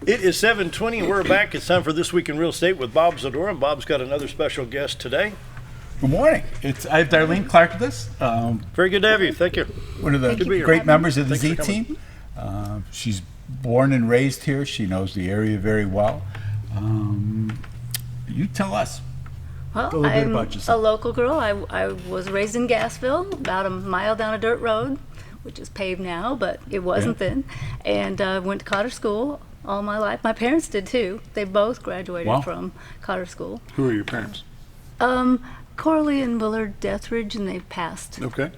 It is 7:20 and we're back. It's time for This Week in Real Estate with Bob Zadora. And Bob's got another special guest today. Good morning. I have Darlene Clark with us. Very good to have you. Thank you. One of the great members of the Z team. She's born and raised here. She knows the area very well. You tell us Well, a little bit I'm about yourself. a local girl. I was raised in Gassville, about a mile down a dirt road, which is paved now, but it wasn't then. And went to Cotter School all my life. My parents did too. They both graduated from Cotter School. Who are your parents? Corley and Willard Deathridge, and they've passed. Okay.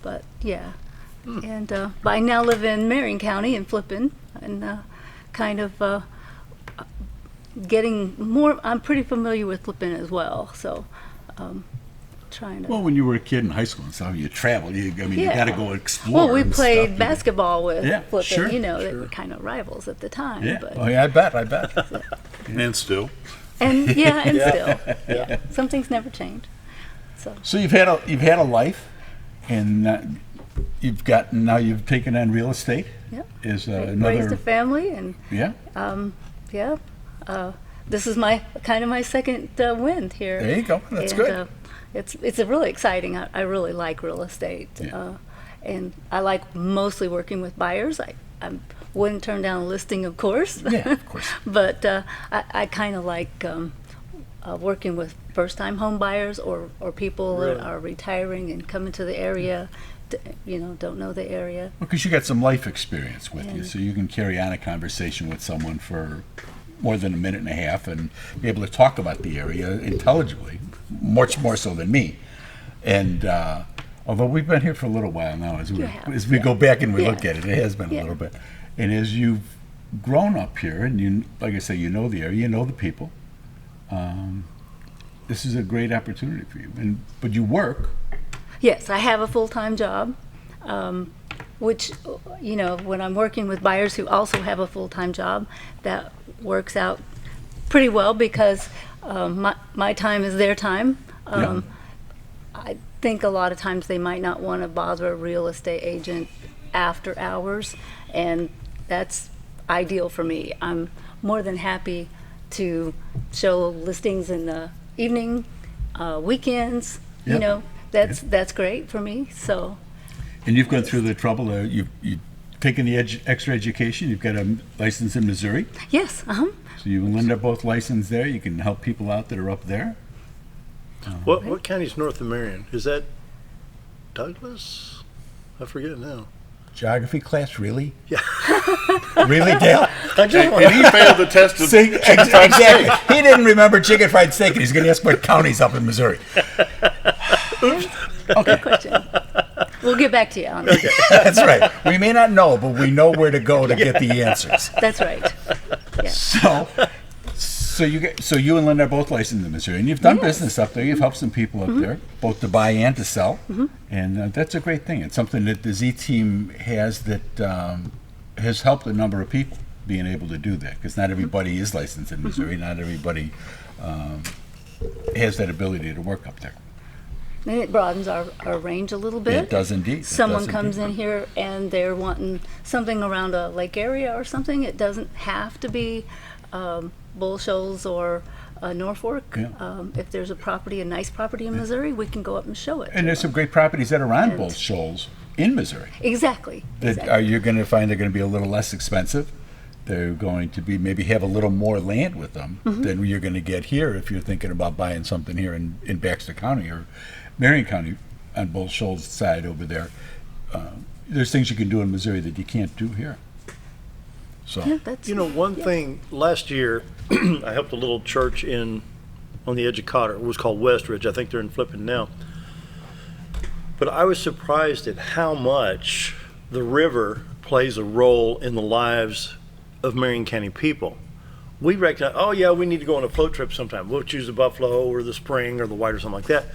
But yeah. And but I now live in Marion County in Flippin, and kind of getting more. I'm pretty familiar with Flippin as well, so trying to. Well, when you were a kid in high school and so you traveled, you got to go explore. Well, we and played stuff. basketball with Flippin. Sure, You know, they were kind of rivals at the time. Yeah. But, Oh, yeah, I bet. And still. and still, some things never change. So you've had a life, and you've taken on real estate. Yeah. Is Raised another a family, and this is my second win here. There you go. That's good. It's really exciting. I really like real estate, and I like mostly working with buyers. I wouldn't turn down a listing, of course. Yeah, of course. But I kind of like working with first-time home buyers or people that are retiring and coming to the area. Don't know the area. Because you got some life experience with you, so you can carry on a conversation with someone for more than a minute and a half and be able to talk about the area intelligibly, much more so than me. And although we've been here for a little while now, as we go back and we look at it, it has been a little bit. And as you've grown up here, and you, like I say, you know the area, you know the people, this is a great opportunity for you. But you work. Yes, I have a full-time job, which, when I'm working with buyers who also have a full-time job, that works out pretty well because my time is their time. I think a lot of times they might not want to bother a real estate agent after hours, and that's ideal for me. I'm more than happy to show listings in the evening, weekends, That's great for me. So, and you've gone through the trouble. You've taken the extra education. You've got a license in Missouri. Yes. So you and Linda are both licensed there. You can help people out that are up there. What county's north of Marion? Is that Douglas? I forget now. Geography class, really? Yeah. Really, Dale? And he failed the test of exactly. He didn't remember chicken fried steak, and he's going to ask what county's up in Missouri. Oops. Good question. We'll get back to you on that. That's right. We may not know, but we know where to go to get the answers. That's right. Yeah. So you and Linda are both licensed in Missouri, and you've done business up there. You've helped some people up there, both to buy and to sell, and that's a great thing. It's something that the Z team has that has helped a number of people being able to do that, because not everybody is licensed in Missouri. Not everybody has that ability to work up there. And it broadens our range a little bit. It does indeed. Someone comes in here and they're wanting something around a lake area or something. It doesn't have to be Bull Shoals or Norfolk. If there's a nice property in Missouri, we can go up and show it. And there's some great properties that are on Bull Shoals in Missouri. Exactly. You're going to find they're going to be a little less expensive. They're going to be maybe have a little more land with them than you're going to get here if you're thinking about buying something here in Baxter County or Marion County on Bull Shoals side over there. There's things you can do in Missouri that you can't do here. So one thing last year, I helped a little church on the edge of Cotter. It was called Westridge. I think they're in Flippin now. But I was surprised at how much the river plays a role in the lives of Marion County people. We recognize, we need to go on a float trip sometime. We'll choose the Buffalo or the Spring or the White or something like that.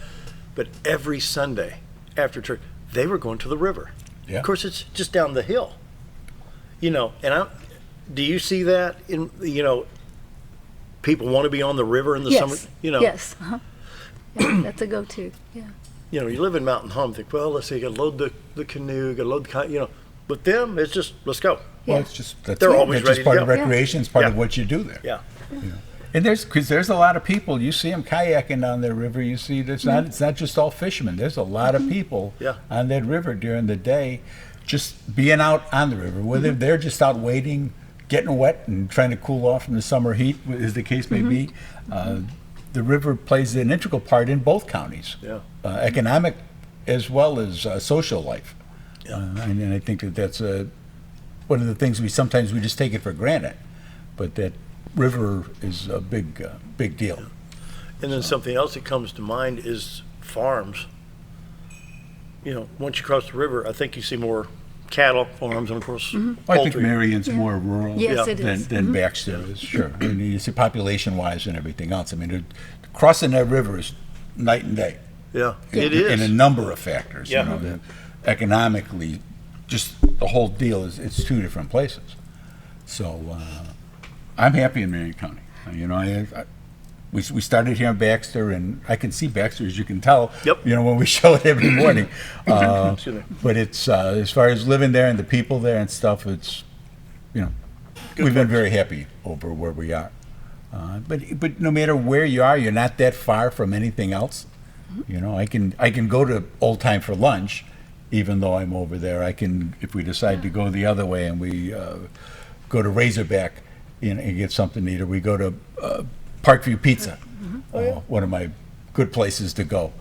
But every Sunday after church, they were going to the river. Yeah. Of course, it's just down the hill. Do you see that in, people want to be on the river in the summer? Yes. Yeah, that's a go-to. Yeah. You live in Mountain Home, think, well, let's see, you got to load the canoe, got to load the, With them, it's just, let's go. Well, Yeah. it's just that's, They're always that's just ready to part of go. recreation. It's part of Yeah. what you do there. Yeah. And there's a lot of people. You see them kayaking down that river. You see it's not just all fishermen. There's a lot of people Yeah. on that river during the day, just being out on the river. Whether they're just out waiting, getting wet, and trying to cool off from the summer heat, as the case may be. The river plays an integral part in both counties, Yeah. economic as well as social life. Yeah. And I think that's one of the things we just take it for granted, but that river is a big deal. And then something else that comes to mind is farms. You know, once you cross the river, I think you see more cattle farms and of course I think poultry. Marion's more rural Yes, Yeah. it is. than Baxter is, sure. I mean, you see population-wise and everything else. I mean, crossing that river is night and day. Yeah, it In a is. number of factors. Yeah. You know, economically, just the whole deal it's two different places. So I'm happy in Marion County. You know, we started here in Baxter, and I can see Baxter, as you can tell. Yep. You know, when we show it every morning. Excuse me. But it's as far as living there and the people there and stuff, it's we've been very happy over where we are. But no matter where you are, you're not that far from anything else. You know, I can go to Old Time for lunch, even though I'm over there. I can, if we decide to go the other way and we go to Razorback and get something to eat, or we go to Parkview Pizza, one of my good places to go.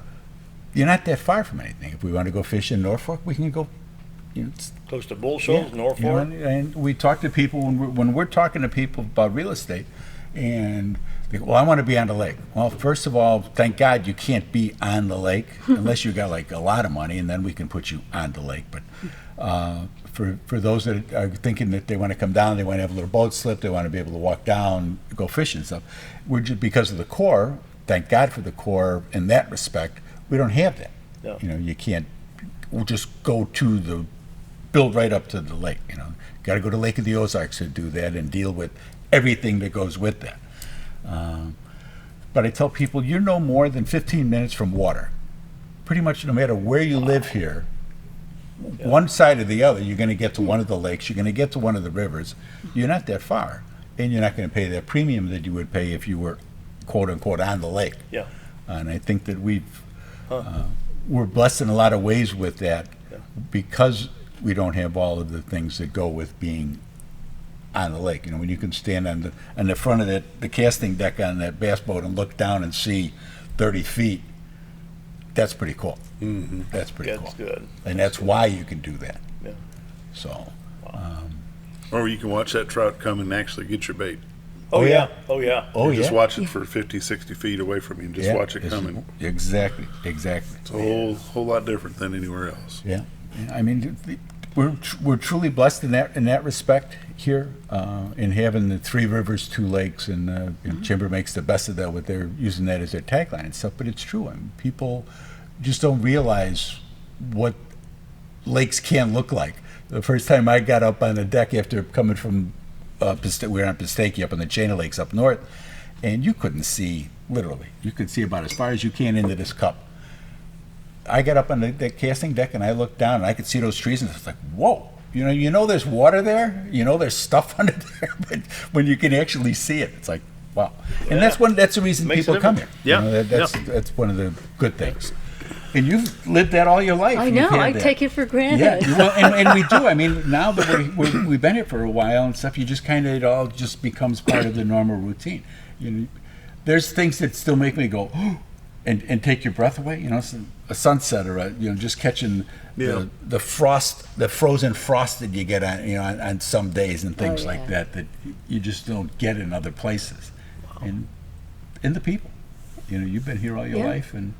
You're not that far from anything. If we want to go fish in Norfolk, we can go. You know, Close to Bull Shoals, Norfolk. and we talk to people when we're talking to people about real estate, and they go, well, I want to be on the lake. Well, first of all, thank God you can't be on the lake unless you got like a lot of money, and then we can put you on the lake. But for those that are thinking that they want to come down, they want to have a little boat slip, they want to be able to walk down, go fishing and stuff. We're just because of the Corps. Thank God for the Corps in that respect. We don't have that. No. You know, you can't just go to the build right up to the lake. You know, got to go to Lake of the Ozarks to do that and deal with everything that goes with that. But I tell people, you're no more than 15 minutes from water. Pretty much no matter where you live here, one side or the other, you're going to get to one of the lakes, you're going to get to one of the rivers. You're not that far. And you're not going to pay that premium that you would pay if you were, quote unquote, on the lake. Yeah. And I think that we're blessed in a lot of ways with that because we don't have all of the things that go with being on the lake. You know, when you can stand on the front of the casting deck on that bass boat and look down and see 30 feet, that's pretty cool. Mm-hmm. That's pretty That's cool. good. And that's why you can do that. Yeah. So, Or you can watch that trout come and actually get your bait. Oh, yeah. yeah. Oh, yeah. oh You yeah. just watch it for 50, 60 feet away from you and just Yeah, watch it it's- coming. Exactly. It's a whole lot different than anywhere else. Yeah. I mean, we're truly blessed in that respect here, in having the 3 rivers, 2 lakes, and you know, Chamber makes the best of that with their using that as their tagline and stuff. But it's true. I mean, people just don't realize what lakes can look like. The first time I got up on the deck after coming from we were on Pistachio up in the chain of lakes up north, and you couldn't see, literally, you could see about as far as you can into this cup. I got up on the casting deck and I looked down and I could see those trees and it's like, whoa, you know there's water there, there's stuff under there, but when you can actually see it, it's like, wow. And that's the reason Makes a people come here. difference. Yeah. That's one of the good things. And you've lived that all your life. I You've know. had I that. take it for Yeah, granted. well, and we do. I mean, now that we've been here for a while and stuff, you just kind of, it all just becomes part of the normal routine. There's things that still make me go, and take your breath away. A sunset or just catching the frost, the frozen frost that you get on some days and things like that you just don't get in other places. And the people, you've been here all your life and.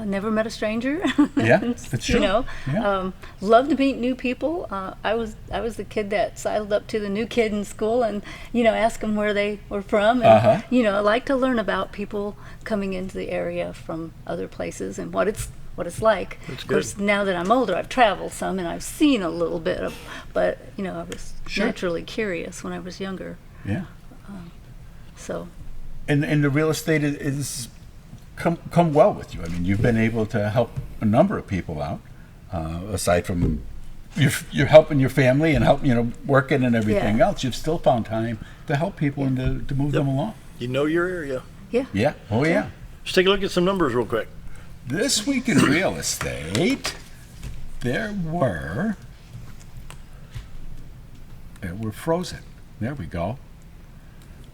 Never met a stranger. Yeah, that's true. Yeah. Love to meet new people. I was the kid that sidled up to the new kid in school and ask them where they were from. And I like to learn about people coming into the area from other places and what it's like. That's of course, good. now that I'm older, I've traveled some and I've seen a little bit of, but I was Sure. naturally curious when I was younger. Yeah. So And the real estate is come well with you. I mean, you've been able to help a number of people out, aside from you're helping your family and working and everything Yeah. else, you've still found time to help people and to move them along. You know your area. Yeah. Yeah. Oh yeah. Let's take a look at some numbers real quick. This week in real estate, there were frozen. There we go.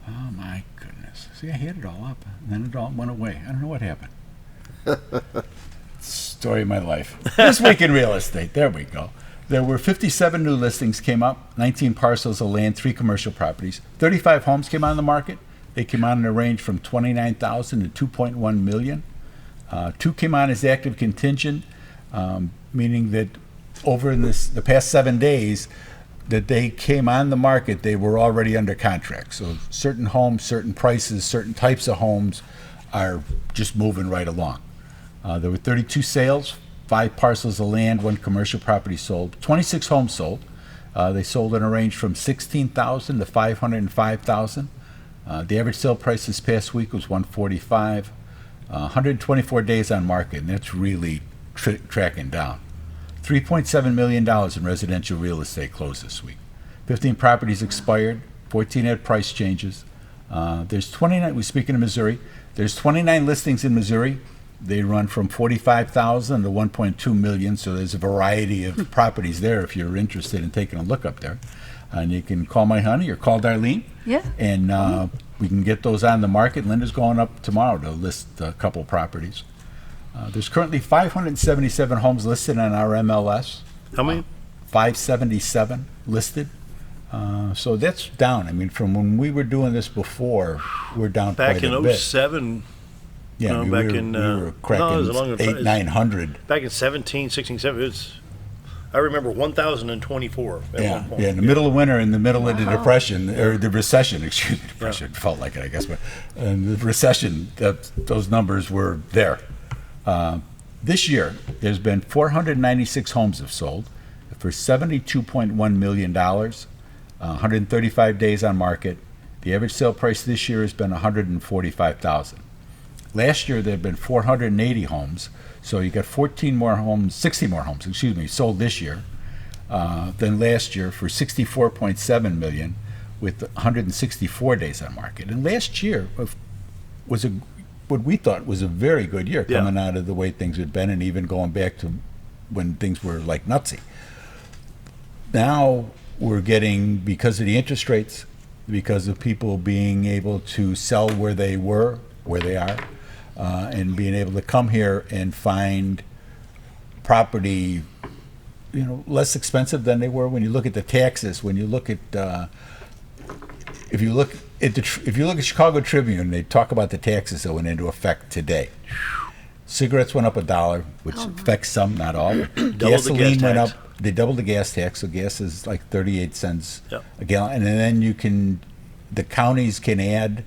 Oh my goodness. See, I hit it all up, and then it all went away. I don't know what happened. Story of my life. This week in real estate, there we go. There were 57 new listings came up, 19 parcels of land, 3 commercial properties. 35 homes came on the market. They came on in a range from $29,000 to $2.1 million. 2 came on as active contingent, meaning that over the past 7 days that they came on the market, they were already under contract. So certain homes, certain prices, certain types of homes are just moving right along. There were 32 sales, 5 parcels of land, 1 commercial property sold, 26 homes sold. They sold in a range from $16,000 to $505,000. The average sale price this past week was $145,000. 124 days on market, and that's really tracking down. $3.7 million in residential real estate closed this week. 15 properties expired, 14 had price changes. There's 29, we're speaking of Missouri, there's 29 listings in Missouri. They run from $45,000 to $1.2 million, so there's a variety of properties there if you're interested in taking a look up there. And you can call my honey or call Darlene. Yeah. And we can get those on the market. Linda's going up tomorrow to list a couple properties. There's currently 577 homes listed on our MLS. How many? 577 listed. So that's down. I mean, from when we were doing this before, we're down Back quite a in bit. 07, Yeah, no, we back were, in, we were no, cracking it was a longer- 800-900. back in 17, 16, 17, I remember 1,024 at Yeah, one point. yeah, in the middle of winter, in the middle of the Wow. depression, or the recession, excuse me, depression, felt like it, I guess, but in the recession, those numbers were there. This year, there's been 496 homes have sold for $72.1 million, 135 days on market. The average sale price this year has been $145,000. Last year, there had been 480 homes, so you got 60 more homes, sold this year than last year for $64.7 million with 164 days on market. And last year was what we thought was a very good year Yeah. coming out of the way things had been and even going back to when things were like nutsy. Now we're getting, because of the interest rates, because of people being able to sell where they are, and being able to come here and find property, less expensive than they were. When you look at the taxes, when you look at if you look at Chicago Tribune, they talk about the taxes that went into effect today. Cigarettes went up $1, which affects some, not all. Gasoline gas went tax. up. They doubled the gas tax, so gas is like 38 cents Yep. a gallon, and then the counties can add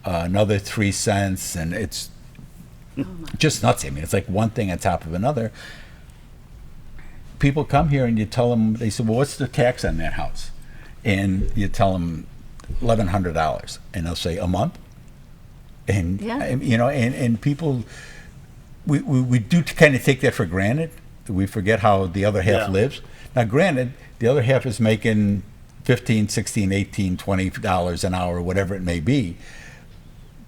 another 3 cents, and it's just nuts. I mean, it's like one thing on top of another. People come here and you tell them, they say, well, what's the tax on that house? And you tell them $1,100, and they'll say, a month? And, Yeah. and people, we do kind of take that for granted. We forget how the other half Yeah. lives. Now, granted, the other half is making $15, $16, $18, $20 an hour, whatever it may be.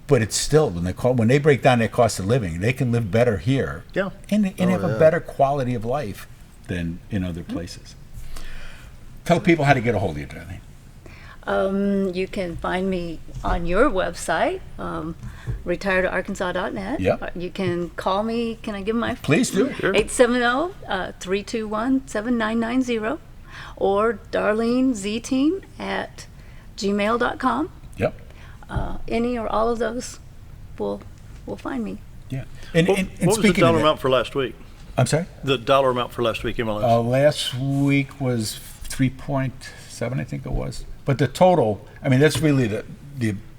But it's still, when they break down their cost of living, they can live better here, Yeah. and have a better quality of life than in other places. Tell people how to get a hold of you, Darlene. You can find me on your website, retiredarkansas.net. Yep. You can call me. Can I give my Please do. Sure. 870-321-7990 or Darlene ZTEAM at gmail.com. Yep. Any or all of those will find me. Yeah. And, What, and, what and was the speaking dollar of that, amount for last week? I'm sorry? The dollar amount for last week, MLS. Last week was 3.7, I think it was. But the total, I mean, that's really the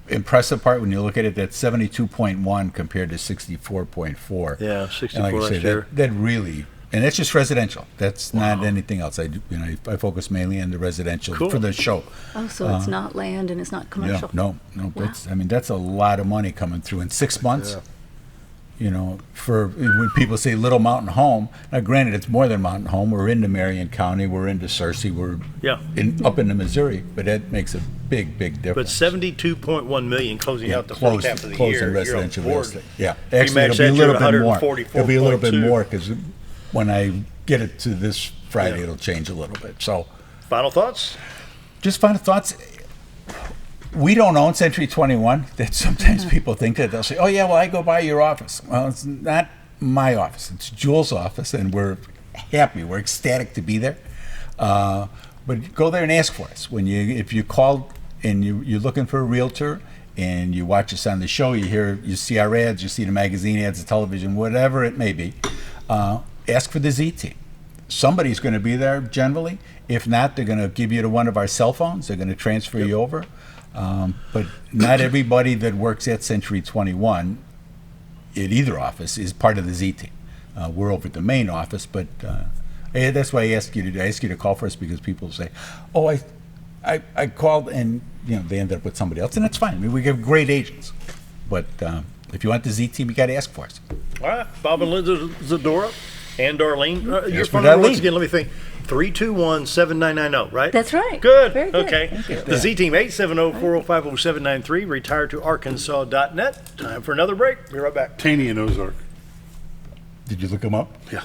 impressive part when you look at it. That's 72.1 compared to 64.4. Yeah, And 64 like I last say, year. that really, and that's just residential. That's not anything else. I focus mainly on the residential Cool. for the show. Oh, so it's not land and it's not Yeah, commercial. no. Wow. That's a lot of money coming through in 6 months. You know, for when people say Little Mountain Home, now granted it's more than Mountain Home. We're into Marion County, we're into Searcy, we're Yeah. up into Missouri, but that makes a big But difference. 72.1 million closing out the Close- first half of the close in year. You're on residential real board. estate. Yeah, You actually, match it'll be a that, little you're bit more. 144.2. It'll be a little bit more because when I get it to this Friday, Yeah. it'll change a little bit. So, Final thoughts? just final thoughts. We don't own Century 21. That sometimes people think that they'll say, "Oh yeah, well I go by your office." Well, it's not my office. It's Jules' office, and we're happy. We're ecstatic to be there. But go there and ask for us. If you call and you're looking for a realtor and you watch us on the show, you see our ads, you see the magazine ads, the television, whatever it may be. Ask for the Z team. Somebody's going to be there generally. If not, they're going to give you to one of our cell phones. They're going to transfer you over. But not everybody that works at Century 21 at either office is part of the Z team. We're over at the main office, but that's why I ask you to call for us, because people say, "Oh, I called," and they end up with somebody else, and that's fine. I mean, we have great agents, but if you want the Z team, you got to ask for us. All right, Bob and Linda Zadora and Darlene. Your Here's phone for number once Darlene. again, let me think. 321-7990, right? That's right. Good. Very good. Okay. Thank you. The Z Team, 870-405-0793, retiredtoarkansas.net. Time for another break. Be right back. Taney and Ozark. Did you look them up? Yeah.